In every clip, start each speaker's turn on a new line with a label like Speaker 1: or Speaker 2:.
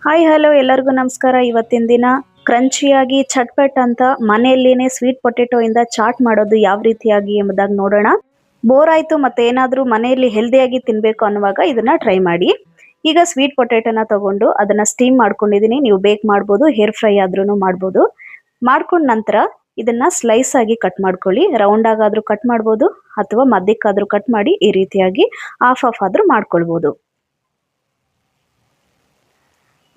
Speaker 1: Hi hello ಎಲ್ಲರಿಗೂ ನಮಸ್ಕಾರ. ಇವತ್ತಿನ ದಿನ ಕ್ರಂಚಿಯಾಗಿ ಚಟ್ಪಟ್ ಅಂತ ಮನೆಯಲ್ಲೇನೆ ಸ್ವೀಟ್ ಪೊಟೆಟೊ ಇಂದ ಚಾಟ್ ಮಾಡೋದು ಯಾವ ರೀತಿಯಾಗಿ ಎಂಬುದಾಗಿ ನೋಡೋಣ. ಬೋರ್ ಆಯ್ತು ಮತ್ತೆ ಏನಾದರೂ ಮನೆಯಲ್ಲಿ ಹೆಲ್ದಿಯಾಗಿ ತಿನ್ನಬೇಕು ಅನ್ನುವಾಗ ಇದನ್ನ ಟ್ರೈ ಮಾಡಿ. ಈಗ ಸ್ವೀಟ್ ಪೊಟೆಟೊನ ತಗೊಂಡು ಅದನ್ನ ಸ್ಟೀಮ್ ಮಾಡ್ಕೊಂಡಿದ್ದೀನಿ. ನೀವು ಬೇಕ್ ಮಾಡ್ಬೋದು, ಹೇರ್ ಫ್ರೈ ಆದ್ರೂ ಮಾಡ್ಬೋದು. ಮಾಡ್ಕೊಂಡ ನಂತರ ಇದನ್ನ ಸ್ಲೈಸ್ ಆಗಿ ಕಟ್ ಮಾಡ್ಕೊಳ್ಳಿ. ರೌಂಡ್ ಆಗಾದ್ರೂ ಕಟ್ ಮಾಡ್ಬೋದು ಅಥವಾ ಮಧ್ಯಕ್ಕಾದ್ರೂ ಕಟ್ ಮಾಡಿ ಈ ರೀತಿಯಾಗಿ ಹಾಫ್ ಹಾಫ್ ಆದ್ರೂ ಮಾಡ್ಕೊಳ್ಬೋದು.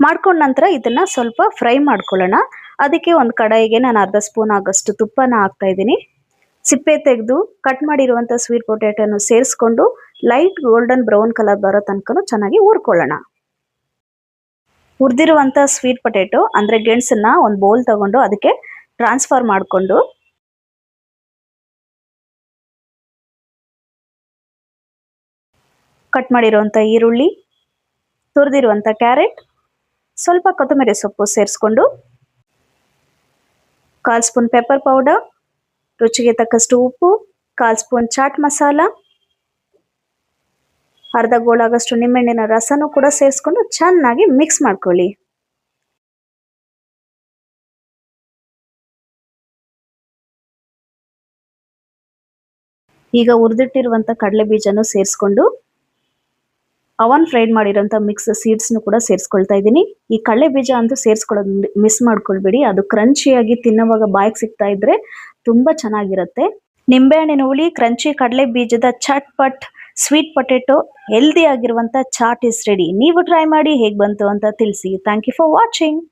Speaker 1: ಮಾಡ್ಕೊಂಡ ನಂತರ ಇದನ್ನ ಸ್ವಲ್ಪ ಫ್ರೈ ಮಾಡ್ಕೊಳ್ಳೋಣ. ಅದಕ್ಕೆ ಒಂದು ಕಡಾಯಿಗೆ ನಾನು ಅರ್ಧ ಸ್ಪೂನ್ ಆಗಷ್ಟು ತುಪ್ಪನ ಹಾಕ್ತಾ ಇದ್ದೀನಿ. ಸಿಪ್ಪೆ ತೆಗೆದು ಕಟ್ ಮಾಡಿರುವಂಥ ಸ್ವೀಟ್ ಪೊಟೆಟೊನ ಸೇರಿಸ್ಕೊಂಡು ಲೈಟ್ ಗೋಲ್ಡನ್ ಬ್ರೌನ್ ಕಲರ್ ಬರೋ ತನಕ ಚೆನ್ನಾಗಿ ಹುರ್ಕೊಳ್ಳೋಣ. ಹುರಿದಿರುವಂಥ ಸ್ವೀಟ್ ಪೊಟೆಟೊ ಅಂದರೆ ಗೆಣಸನ್ನ ಒಂದು ಬೌಲ್ ತಗೊಂಡು ಅದಕ್ಕೆ ಟ್ರಾನ್ಸ್ಫರ್ ಮಾಡಿಕೊಂಡು ಕಟ್ ಮಾಡಿರುವಂಥ ಈರುಳ್ಳಿ, ತುರಿದಿರುವಂಥ ಕ್ಯಾರೆಟ್, ಸ್ವಲ್ಪ ಕೊತ್ತಂಬರಿ ಸೊಪ್ಪು ಸೇರಿಸ್ಕೊಂಡು 1/4 ಸ್ಪೂನ್ ಪೆಪ್ಪರ್ ಪೌಡರ್, ರುಚಿಗೆ ತಕ್ಕಷ್ಟು ಉಪ್ಪು, 1/4 ಸ್ಪೂನ್ ಚಾಟ್ ಮಸಾಲ, ಅರ್ಧ ಗೋಳಾಗಷ್ಟು ನಿಂಬೆಹಣ್ಣಿನ ರಸನೂ ಕೂಡ ಸೇರಿಸ್ಕೊಂಡು ಚೆನ್ನಾಗಿ ಮಿಕ್ಸ್ ಮಾಡ್ಕೊಳ್ಳಿ. ಈಗ ಹುರಿದಿಟ್ಟಿರುವಂಥ ಕಡಲೆ ಬೀಜನೂ ಸೇರಿಸ್ಕೊಂಡು ಅವನ್ ಫ್ರೈಡ್ ಮಾಡಿರೋಂಥ ಮಿಕ್ಸ್ ಸೀಡ್ಸ್ನು ಕೂಡ ಸೇರಿಸ್ಕೊಳ್ತಾ ಇದ್ದೀನಿ. ಈ ಕಡಲೆ ಬೀಜ ಅಂತೂ ಸೇರಿಸ್ಕೊಳ್ಳೋದು ಮಿಸ್ ಮಾಡ್ಕೊಳ್ಬೇಡಿ. ಅದು ಕ್ರಂಚಿಯಾಗಿ ತಿನ್ನೋವಾಗ ಬಾಯಿಗೆ ಸಿಗ್ತಾ ಇದ್ರೆ ತುಂಬಾ ಚೆನ್ನಾಗಿರುತ್ತೆ. ನಿಂಬೆಹಣ್ಣಿನ ಹುಳಿ, ಕ್ರಂಚಿ ಕಡಲೆ ಬೀಜದ ಚಟ್ಪಟ್ ಸ್ವೀಟ್ ಪೊಟೆಟೊ ಹೆಲ್ದಿ ಆಗಿರುವಂಥ ಚಾಟ್ ಇಸ್ ರೆಡಿ. ನೀವು ಟ್ರೈ ಮಾಡಿ ಹೇಗೆ ಬಂತು ಅಂತ ತಿಳಿಸಿ. Thank you for watching.